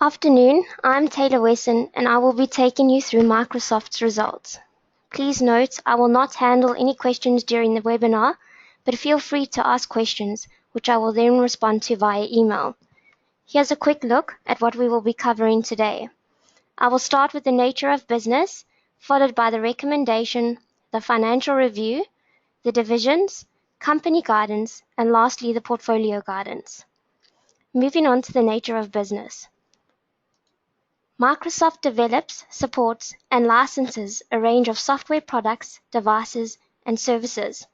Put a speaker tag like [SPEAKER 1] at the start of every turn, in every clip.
[SPEAKER 1] Afternoon, I'm Taylor Wesson and I will be taking you through Microsoft's results. Please note I will not handle any questions during the webinar, but feel free to ask questions, which I will then respond to via email. Here's a quick look at what we will be covering today. I will start with the nature of business, followed by the recommendation, the financial review, the divisions, company guidance, and lastly the portfolio guidance. Moving on to the nature of business. Microsoft develops, supports, and licenses a range of software products, devices, and services.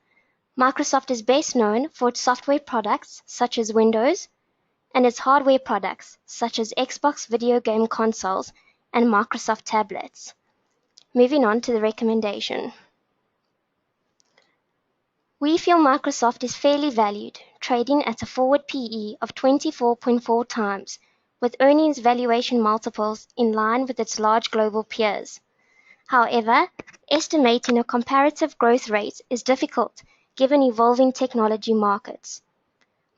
[SPEAKER 1] Microsoft is best known for its software products such as Windows and its hardware products such as Xbox video game consoles and Microsoft tablets. Moving on to the recommendation. We feel Microsoft is fairly valued, trading at a forward PE of 24.4 times, with earnings valuation multiples in line with its large global peers. However, estimating a comparative growth rate is difficult given evolving technology markets.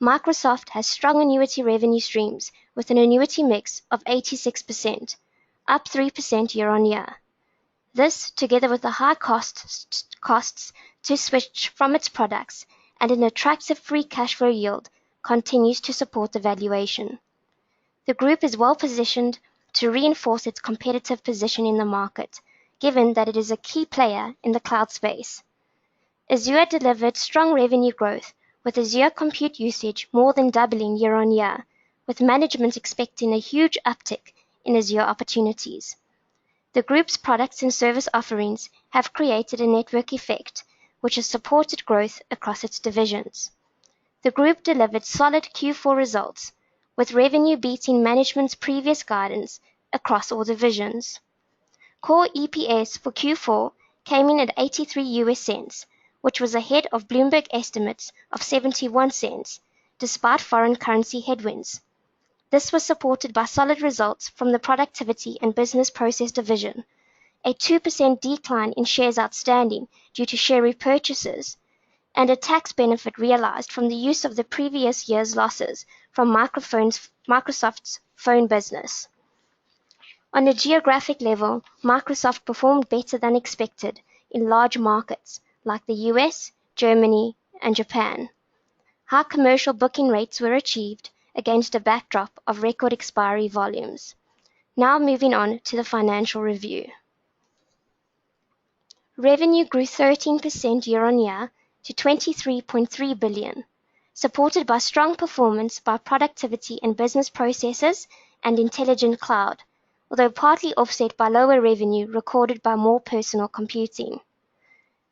[SPEAKER 1] Microsoft has strong annuity revenue streams with an annuity mix of 86%, up 3% year-on-year. This, together with the high costs to switch from its products and an attractive free cash flow yield, continues to support the valuation. The group is well positioned to reinforce its competitive position in the market, given that it is a key player in the cloud space. Azure delivered strong revenue growth, with Azure compute usage more than doubling year-on-year, with management expecting a huge uptick in Azure opportunities. The group's products and service offerings have created a network effect, which has supported growth across its divisions. The group delivered solid Q4 results, with revenue beating management's previous guidance across all divisions. Core EPS for Q4 came in at 83 US cents, which was ahead of Bloomberg estimates of 71 cents, despite foreign currency headwinds. This was supported by solid results from the Productivity and Business Process division, a 2% decline in shares outstanding due to share repurchases, and a tax benefit realized from the use of the previous year's losses from Microsoft's phone business. On a geographic level, Microsoft performed better than expected in large markets like the US, Germany, and Japan. High commercial booking rates were achieved against a backdrop of record expiry volumes. Now moving on to the financial review. Revenue grew 13% year-on-year to 23.3 billion, supported by strong performance by Productivity and Business Processes and Intelligent Cloud, although partly offset by lower revenue recorded by More Personal Computing.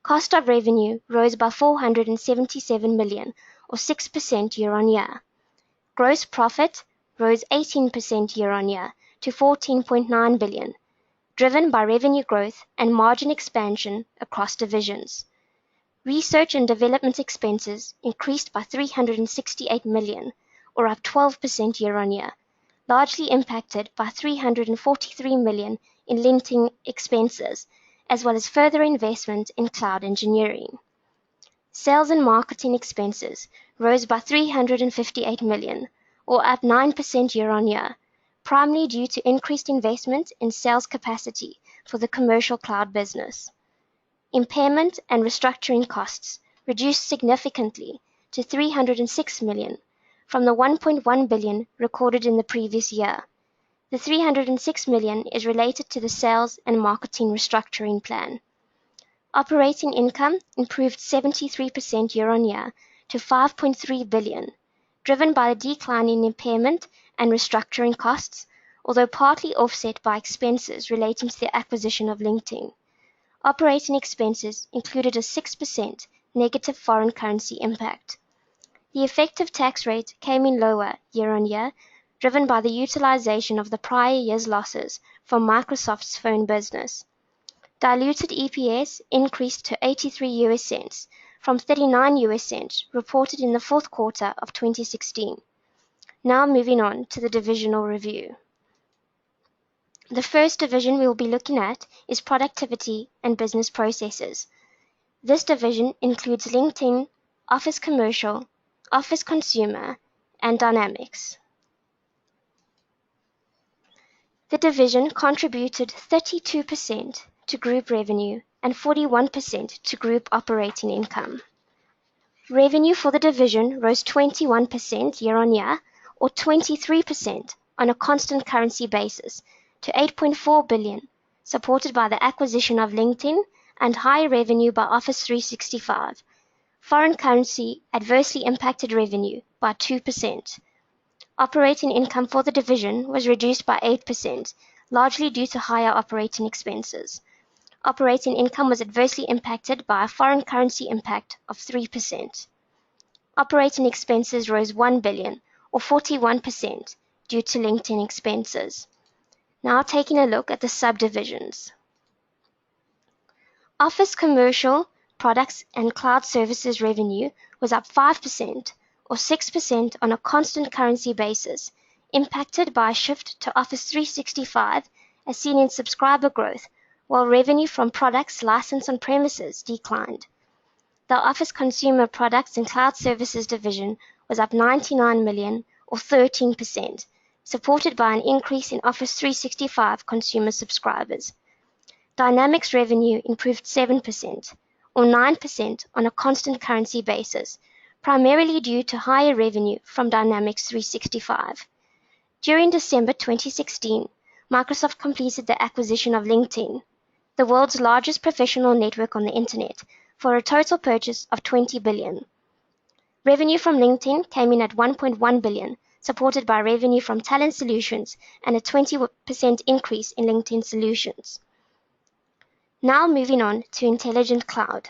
[SPEAKER 1] Cost of revenue rose by 477 million, or 6% year-on-year. Gross profit rose 18% year-on-year to 14.9 billion, driven by revenue growth and margin expansion across divisions. Research and development expenses increased by 368 million, or up 12% year-on-year, largely impacted by 343 million in LinkedIn expenses, as well as further investment in cloud engineering. Sales and marketing expenses rose by 358 million, or up 9% year-on-year, primarily due to increased investment in sales capacity for the commercial cloud business. Impairment and restructuring costs reduced significantly to 306 million from the 1.1 billion recorded in the previous year. The 306 million is related to the sales and marketing restructuring plan. Operating income improved 73% year-on-year to 5.3 billion, driven by a decline in impairment and restructuring costs, although partly offset by expenses relating to the acquisition of LinkedIn. Operating expenses included a 6% negative foreign currency impact. The effective tax rate came in lower year-on-year, driven by the utilization of the prior year's losses from Microsoft's phone business. Diluted EPS increased to 83 US cents from 39 US cents reported in the fourth quarter of 2016. Now moving on to the divisional review. The first division we will be looking at is Productivity and Business Processes. This division includes LinkedIn, Office Commercial, Office Consumer, and Dynamics. The division contributed 32% to group revenue and 41% to group operating income. Revenue for the division rose 21% year-on-year, or 23% on a constant currency basis, to 8.4 billion, supported by the acquisition of LinkedIn and higher revenue by Office 365. Foreign currency adversely impacted revenue by 2%. Operating income for the division was reduced by 8%, largely due to higher operating expenses. Operating income was adversely impacted by a foreign currency impact of 3%. Operating expenses rose 1 billion, or 41%, due to LinkedIn expenses. Now taking a look at the subdivisions. Office Commercial Products and Cloud Services revenue was up 5%, or 6% on a constant currency basis, impacted by a shift to Office 365 as seen in subscriber growth, while revenue from products licensed on premises declined. The Office Consumer Products and Cloud Services division was up 99 million, or 13%, supported by an increase in Office 365 consumer subscribers. Dynamics revenue improved 7%, or 9% on a constant currency basis, primarily due to higher revenue from Dynamics 365. During December 2016, Microsoft completed the acquisition of LinkedIn, the world's largest professional network on the Internet, for a total purchase of 20 billion. Revenue from LinkedIn came in at 1.1 billion, supported by revenue from Talent Solutions and a 20% increase in LinkedIn Solutions. Now moving on to Intelligent Cloud.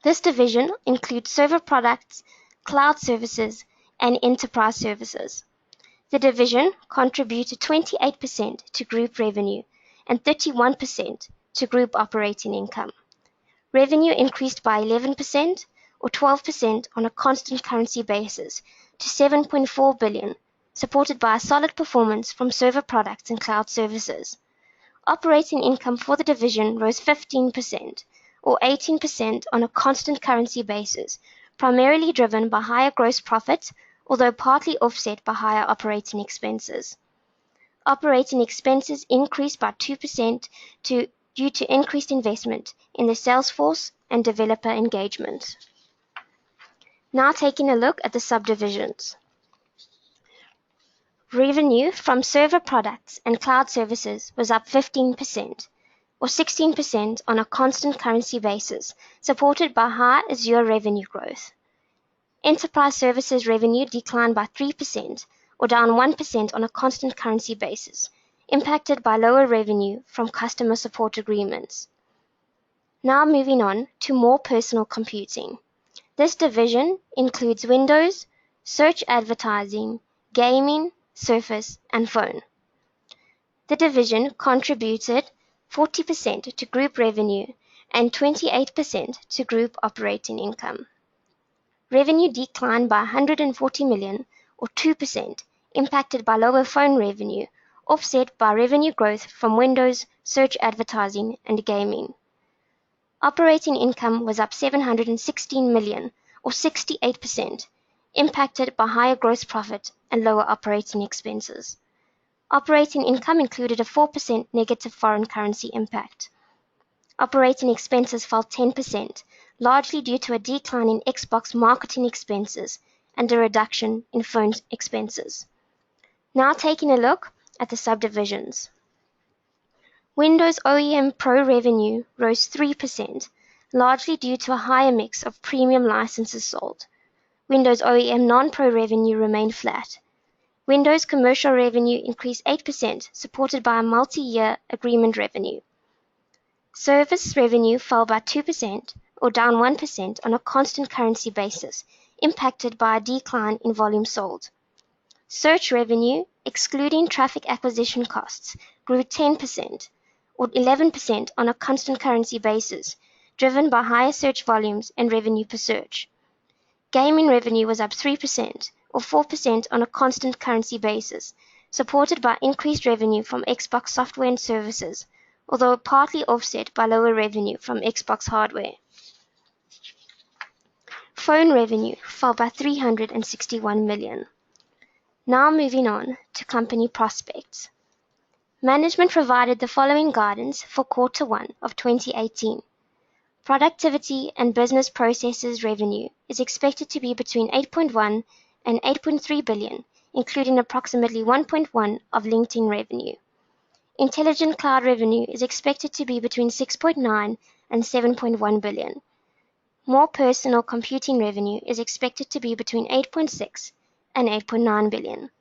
[SPEAKER 1] This division includes server products, cloud services, and enterprise services. The division contributed 28% to group revenue and 31% to group operating income. Revenue increased by 11%, or 12% on a constant currency basis, to 7.4 billion, supported by a solid performance from server products and cloud services. Operating income for the division rose 15%, or 18% on a constant currency basis, primarily driven by higher gross profit, although partly offset by higher operating expenses. Operating expenses increased by 2% due to increased investment in the sales force and developer engagement. Now taking a look at the subdivisions. Revenue from server products and cloud services was up 15%, or 16% on a constant currency basis, supported by high Azure revenue growth. Enterprise services revenue declined by 3%, or down 1% on a constant currency basis, impacted by lower revenue from customer support agreements. Now moving on to more personal computing. This division includes Windows, search advertising, gaming, Surface, and phone. The division contributed 40% to group revenue and 28% to group operating income. Revenue declined by 140 million, or 2%, impacted by lower phone revenue, offset by revenue growth from Windows, search advertising, and gaming. Operating income was up 716 million, or 68%, impacted by higher gross profit and lower operating expenses. Operating income included a 4% negative foreign currency impact. Operating expenses fell 10%, largely due to a decline in Xbox marketing expenses and a reduction in phone expenses. Now taking a look at the subdivisions. Windows OEM Pro revenue rose 3%, largely due to a higher mix of premium licenses sold. Windows OEM non-Pro revenue remained flat. Windows commercial revenue increased 8%, supported by a multi-year agreement revenue. Service revenue fell by 2%, or down 1% on a constant currency basis, impacted by a decline in volume sold. Search revenue, excluding traffic acquisition costs, grew 10%, or 11% on a constant currency basis, driven by higher search volumes and revenue per search. Gaming revenue was up 3%, or 4% on a constant currency basis, supported by increased revenue from Xbox software and services, although partly offset by lower revenue from Xbox hardware. Phone revenue fell by 361 million. Now moving on to company prospects. Management provided the following guidance for quarter 1 of 2018. Productivity and business processes revenue is expected to be between 8.1 and 8.3 billion, including approximately 1.1 of LinkedIn revenue. Intelligent Cloud revenue is expected to be between 6.9 and 7.1 billion. More personal computing revenue is expected to be between 8.6 and 8.9 billion.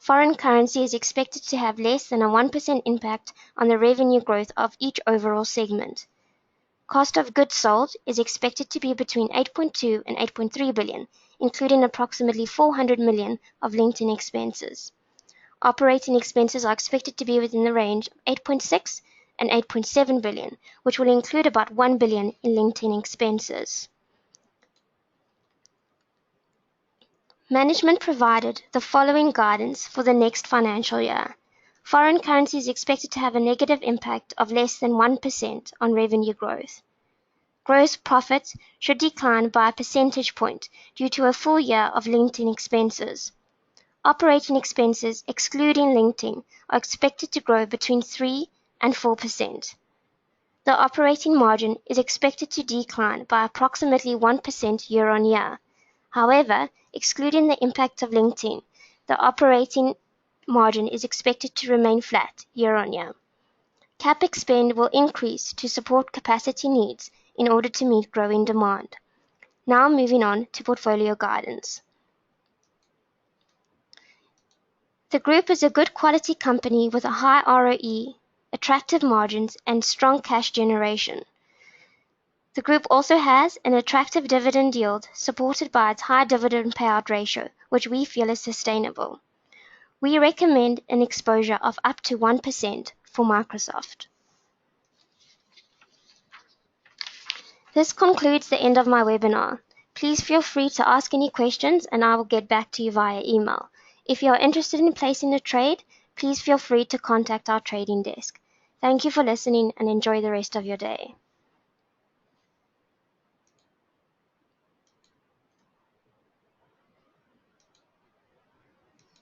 [SPEAKER 1] Foreign currency is expected to have less than a 1% impact on the revenue growth of each overall segment. Cost of goods sold is expected to be between 8.2 and 8.3 billion, including approximately 400 million of LinkedIn expenses. Operating expenses are expected to be within the range of 8.6 and 8.7 billion, which will include about 1 billion in LinkedIn expenses. Management provided the following guidance for the next financial year. Foreign currency is expected to have a negative impact of less than 1% on revenue growth. Gross profit should decline by a percentage point due to a full year of LinkedIn expenses. Operating expenses, excluding LinkedIn, are expected to grow between 3 and 4%. The operating margin is expected to decline by approximately 1% year-on-year. However, excluding the impact of LinkedIn, the operating margin is expected to remain flat year-on-year. CapEx spend will increase to support capacity needs in order to meet growing demand. Now moving on to portfolio guidance. The group is a good quality company with a high ROE, attractive margins, and strong cash generation. The group also has an attractive dividend yield supported by its high dividend payout ratio, which we feel is sustainable. We recommend an exposure of up to 1% for Microsoft. This concludes the end of my webinar. Please feel free to ask any questions and I will get back to you via email. If you are interested in placing a trade, please feel free to contact our trading desk. Thank you for listening and enjoy the rest of your day.